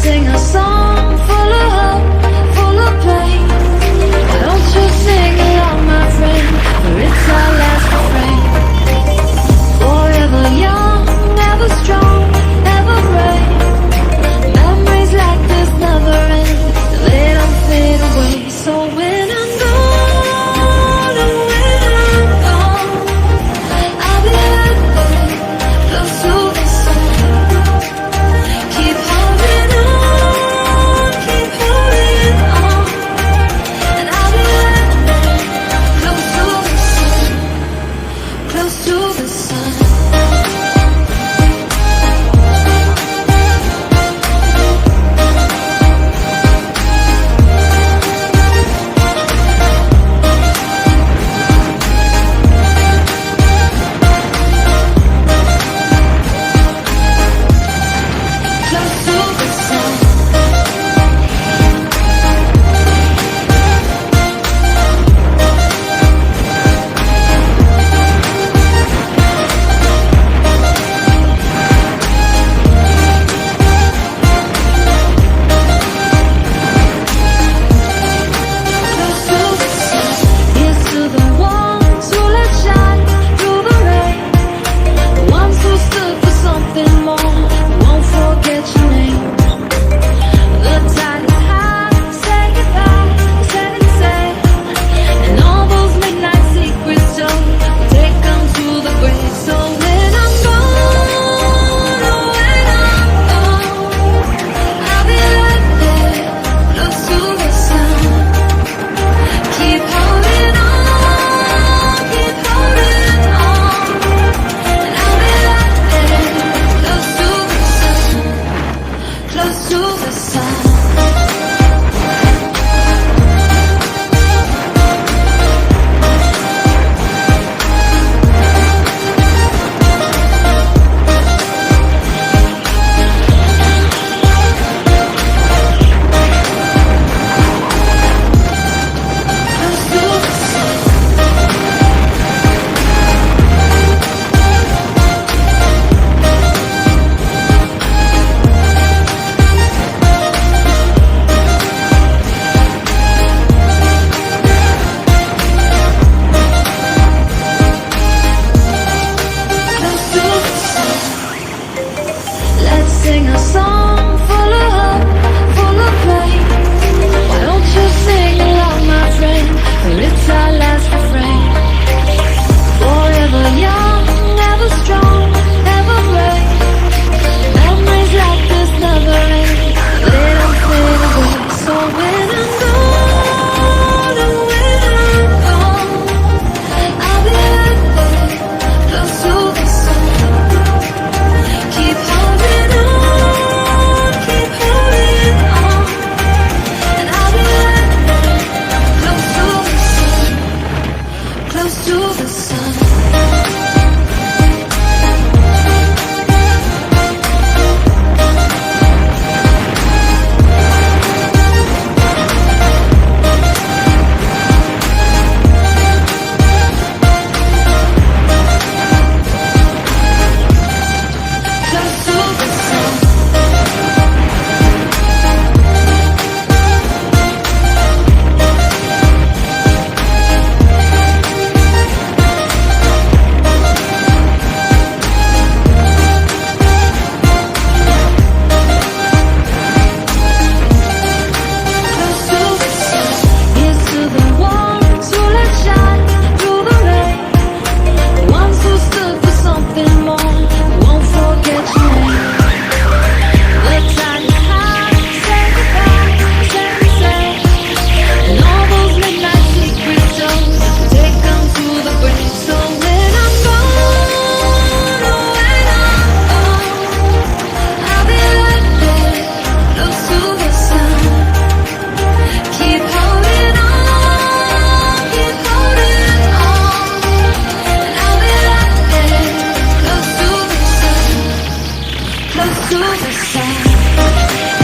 sing a song full of hope, full of pain. Why don't you sing along, my friend? For it's our last refrain. Forever young, ever strong, ever brave. Memories like this never end, they don't fade away. So when I'm gone, and when I'm gone, I'll be right there, close to the sun. Keep holding on, keep holding on, and I'll be right there, close to the sun, close to the sun. Sing a song full of hope, full of pain. Why don't you sing along, my friend? For it's our last refrain. Forever young, ever strong, ever brave. Memories like this never end, they don't fade away. So when I'm gone, and when I'm gone, I'll be right there, close to the sun. Keep holding on. To the sun. Close to the sun.